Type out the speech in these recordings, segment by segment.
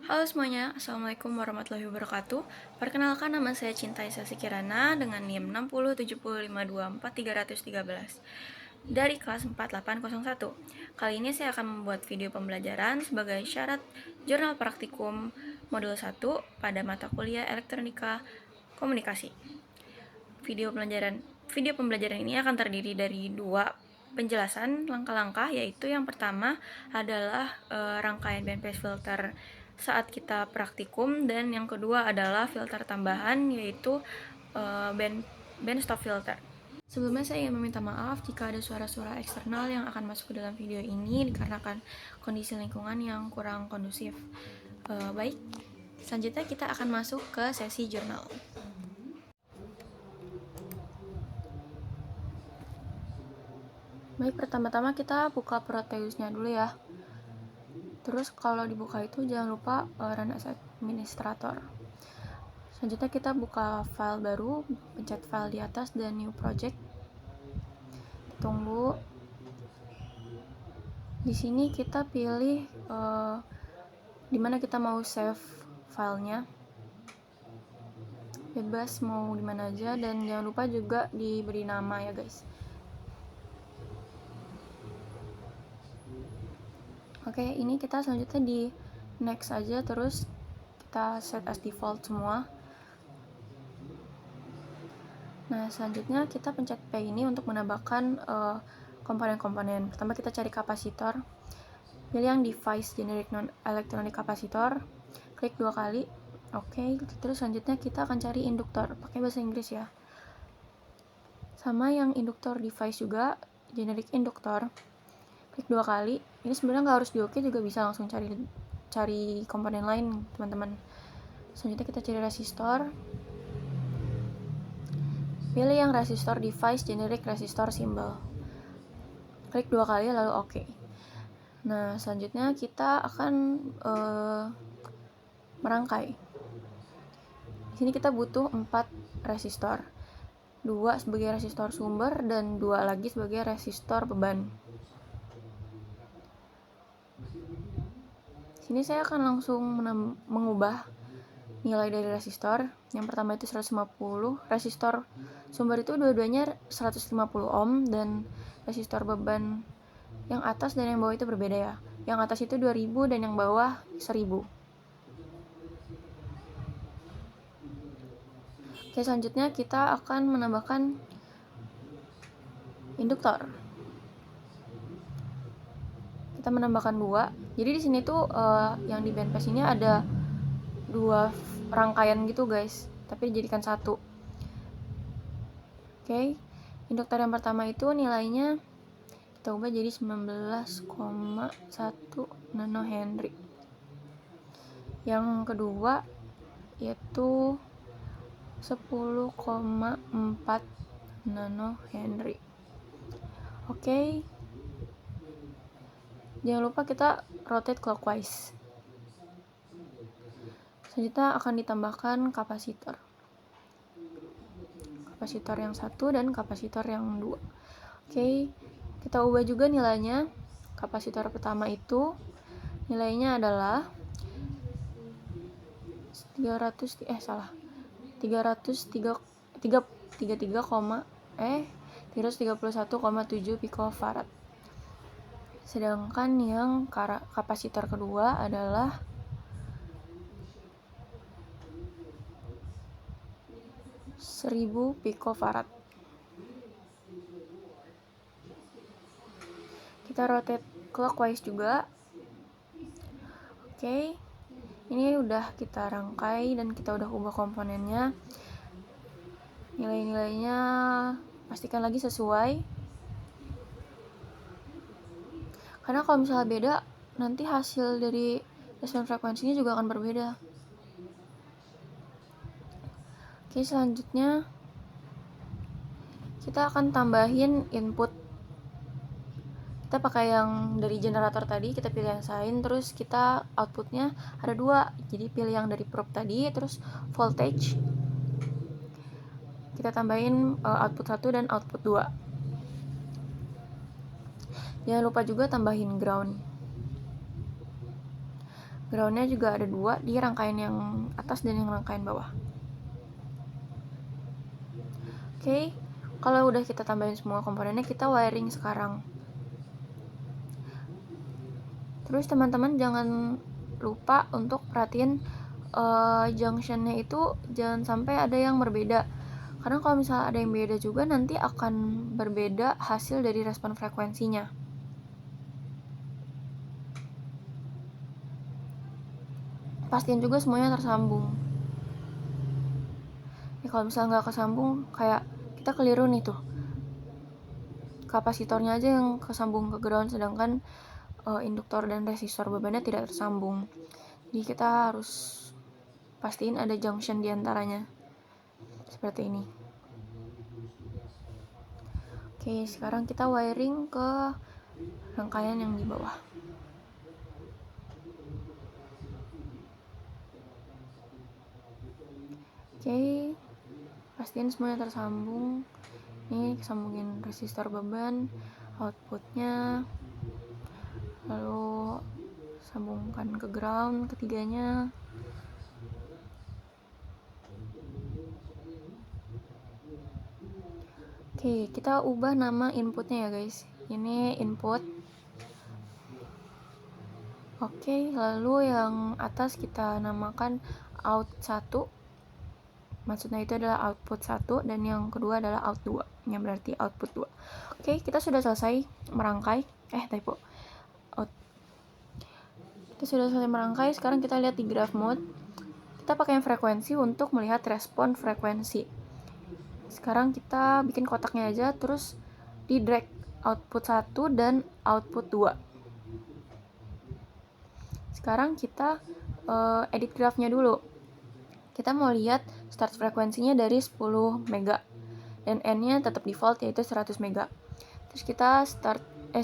Halo semuanya, Assalamualaikum warahmatullahi wabarakatuh. Perkenalkan, nama saya Cinta Isasi Kirana dengan NIM 6070524313 dari kelas 4801. Kali ini saya akan membuat video pembelajaran sebagai syarat jurnal praktikum modul 1 pada mata kuliah Elektronika Komunikasi. Video pembelajaran ini akan terdiri dari dua penjelasan langkah-langkah, yaitu yang pertama adalah rangkaian bandpass filter saat kita praktikum, dan yang kedua adalah filter tambahan, yaitu band stop filter. Sebelumnya saya ingin meminta maaf jika ada suara-suara eksternal yang akan masuk ke dalam video ini dikarenakan kondisi lingkungan yang kurang kondusif. Baik, selanjutnya kita akan masuk ke sesi jurnal. Baik, pertama-tama kita buka Proteusnya dulu ya. Terus kalau dibuka itu jangan lupa run as administrator. Selanjutnya kita buka file baru, pencet file di atas dan new project. Tunggu. Di sini kita pilih di mana kita mau save filenya. Bebas mau di mana aja, dan jangan lupa juga diberi nama ya guys. Oke, ini kita selanjutnya di next aja, terus kita set as default semua. Nah, selanjutnya kita pencet P ini untuk menambahkan komponen-komponen. Pertama kita cari kapasitor, pilih yang device generic non electronic kapasitor, klik 2 kali. Oke, terus selanjutnya kita akan cari induktor, pakai bahasa Inggris ya. Sama yang induktor device juga, generic induktor, klik 2 kali. Ini sebenarnya nggak harus di oke, juga bisa langsung cari komponen lain teman-teman. Selanjutnya kita cari resistor, pilih yang resistor device generic resistor symbol, klik 2 kali lalu oke. Nah, selanjutnya kita akan merangkai. Di sini kita butuh 4 resistor, 2 sebagai resistor sumber dan 2 lagi sebagai resistor beban. Sini saya akan langsung mengubah nilai dari resistor. Yang pertama itu 150, resistor sumber itu dua-duanya 150 ohm, dan resistor beban yang atas dan yang bawah itu berbeda ya. Yang atas itu 2000 dan yang bawah 1000. Oke, selanjutnya kita akan menambahkan induktor. Kita menambahkan 2. Jadi di sini tuh yang di bandpass ini ada 2 rangkaian gitu guys, tapi dijadikan 1. Oke, induktor yang pertama itu nilainya kita ubah jadi 19,1 nanohenry. Yang kedua yaitu 10,4 nanohenry. Oke, jangan lupa kita rotate clockwise. Selanjutnya akan ditambahkan kapasitor yang 1 dan kapasitor yang 2. Oke, kita ubah juga nilainya. Kapasitor pertama itu nilainya adalah 331,7 picofarad. Sedangkan yang kapasitor kedua adalah 1000 picofarad. Kita rotate clockwise juga. Oke, ini udah kita rangkai dan kita udah ubah komponennya. Nilai-nilainya pastikan lagi sesuai, karena kalau misalnya beda, nanti hasil dari respon frekuensinya juga akan berbeda. Oke, selanjutnya kita akan tambahin input. Kita pakai yang dari generator tadi, kita pilih yang sign, terus kita outputnya ada 2. Jadi pilih yang dari probe tadi, terus voltage. Kita tambahin output 1 dan output 2. Jangan lupa juga tambahin ground. Groundnya juga ada 2 di rangkaian yang atas dan yang rangkaian bawah. Oke, kalau udah kita tambahin semua komponennya, kita wiring sekarang. Terus teman-teman jangan lupa untuk perhatiin junctionnya itu jangan sampai ada yang berbeda, karena kalau misalnya ada yang beda juga nanti akan berbeda hasil dari respon frekuensinya. Pastiin juga semuanya tersambung. Kalau misalnya nggak kesambung, kayak kita keliru nih tuh, kapasitornya aja yang kesambung ke ground, sedangkan induktor dan resistor bebannya tidak tersambung. Jadi kita harus pastiin ada junction diantaranya, seperti ini. Oke, sekarang kita wiring ke rangkaian yang di bawah. Oke, pastiin semuanya tersambung. Ini sambungin resistor beban, outputnya, lalu sambungkan ke ground ketiganya. Oke, kita ubah nama inputnya ya guys. Ini input. Oke, lalu yang atas kita namakan out 1. Maksudnya itu adalah output 1 dan yang kedua adalah out 2, yang berarti output 2. Oke, kita sudah selesai merangkai. Kita sudah selesai merangkai. Sekarang kita lihat di graph mode. Kita pakai frekuensi untuk melihat respon frekuensi. Sekarang kita bikin kotaknya aja, terus di drag output 1 dan output 2. Sekarang kita edit graphnya dulu. Kita mau lihat start frekuensinya dari 10 mega dan n-nya tetap default yaitu 100 mega. Terus kita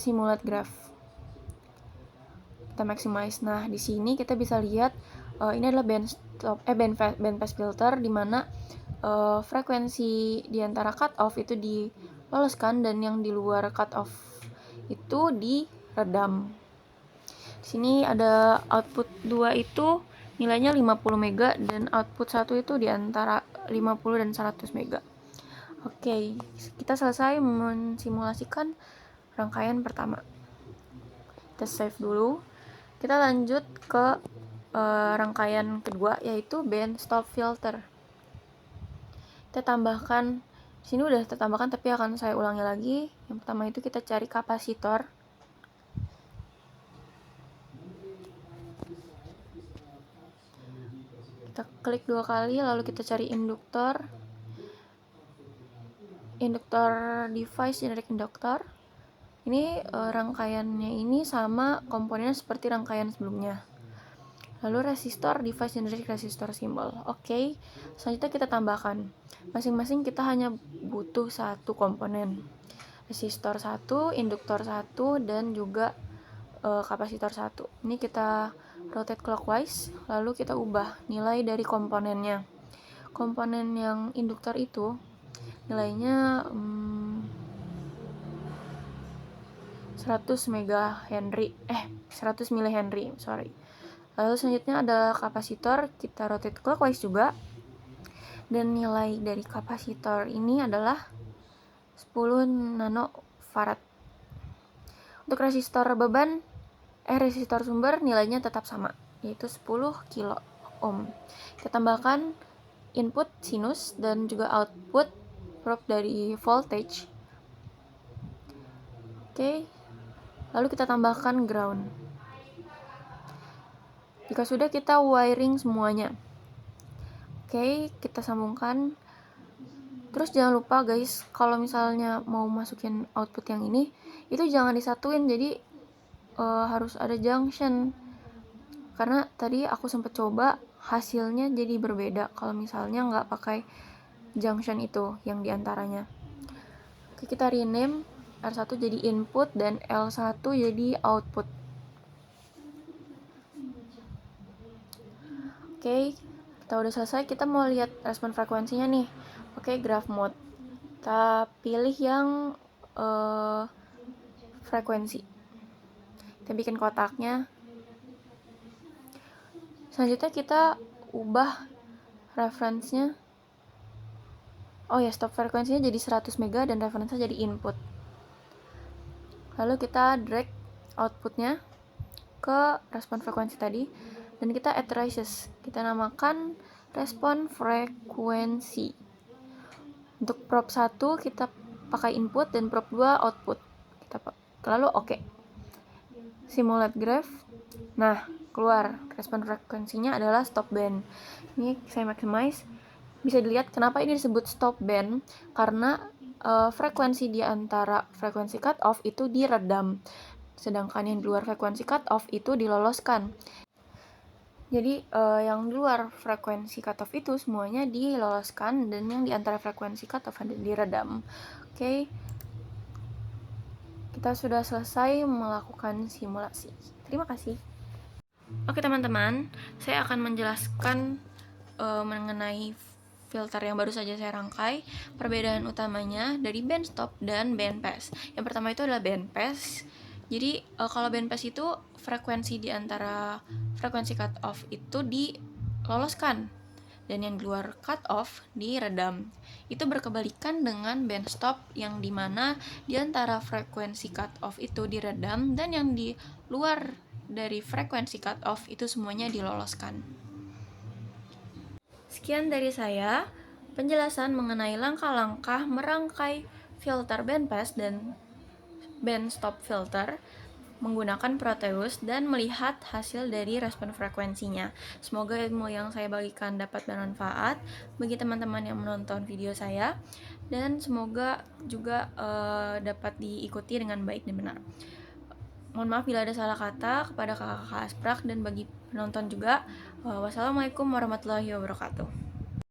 simulate graph. Kita maximize. Nah, di sini kita bisa lihat ini adalah band pass filter, di mana frekuensi di antara cutoff itu diloloskan dan yang di luar cutoff itu diredam. Di sini ada output 2 itu nilainya 50 mega dan output 1 itu di antara 50 dan 100 mega. Oke, kita selesai mensimulasikan rangkaian pertama. Kita save dulu. Kita lanjut ke rangkaian kedua, yaitu band stop filter. Kita tambahkan, sini udah kita tambahkan tapi akan saya ulangi lagi. Yang pertama itu kita cari kapasitor. Kita klik 2 kali, lalu kita cari induktor device generic induktor. Ini rangkaiannya ini sama komponennya seperti rangkaian sebelumnya. Lalu resistor device generic resistor simbol. Oke, selanjutnya kita tambahkan. Masing-masing kita hanya butuh satu komponen. Resistor 1, induktor 1, dan juga kapasitor 1. Ini kita rotate clockwise, lalu kita ubah nilai dari komponennya. Komponen yang induktor itu nilainya 100 mH, sorry. Lalu selanjutnya adalah kapasitor, kita rotate clockwise juga. Dan nilai dari kapasitor ini adalah 10 nanofarad. Untuk resistor resistor sumber nilainya tetap sama, yaitu 10 kilo ohm. Kita tambahkan input sinus dan juga output probe dari voltage. Oke, lalu kita tambahkan ground. Jika sudah, kita wiring semuanya. Oke, kita sambungkan. Terus jangan lupa guys, kalau misalnya mau masukin output yang ini, itu jangan disatuin, jadi harus ada junction. Karena tadi aku sempat coba, hasilnya jadi berbeda kalau misalnya nggak pakai junction itu yang diantaranya. Oke, kita rename R1 jadi input dan L1 jadi output. Oke, kita udah selesai. Kita mau lihat respon frekuensinya nih. Oke, graph mode. Kita pilih yang frekuensi. Kita bikin kotaknya. Selanjutnya kita ubah reference-nya. Oh ya, stop frekuensinya jadi 100 mega dan referensinya jadi input. Lalu kita drag outputnya ke respon frekuensi tadi dan kita add traces. Kita namakan respon frekuensi. Untuk prop 1 kita pakai input dan prop 2 output. Lalu oke. Simulate graph. Nah, keluar respon frekuensinya adalah stop band. Ini saya maximize. Bisa dilihat kenapa ini disebut stop band, karena frekuensi di antara frekuensi cutoff itu diredam, sedangkan yang di luar frekuensi cutoff itu diloloskan. Jadi yang di luar frekuensi cutoff itu semuanya diloloskan, dan yang di antara frekuensi cutoff ada diredam. Oke. Kita sudah selesai melakukan simulasi. Terima kasih. Oke teman-teman, saya akan menjelaskan mengenai filter yang baru saja saya rangkai, perbedaan utamanya dari band stop dan band pass. Yang pertama itu adalah band pass. Jadi kalau band pass itu frekuensi di antara frekuensi cut off itu diloloskan, dan yang di luar cut off diredam. Itu berkebalikan dengan band stop yang dimana di antara frekuensi cut off itu diredam dan yang di luar dari frekuensi cut off itu semuanya diloloskan. Sekian dari saya, penjelasan mengenai langkah-langkah merangkai filter bandpass dan bandstop filter menggunakan Proteus dan melihat hasil dari respon frekuensinya. Semoga ilmu yang saya bagikan dapat bermanfaat bagi teman-teman yang menonton video saya, dan semoga juga dapat diikuti dengan baik dan benar. Mohon maaf bila ada salah kata kepada kakak-kakak Asprak dan bagi penonton juga. Wassalamualaikum warahmatullahi wabarakatuh.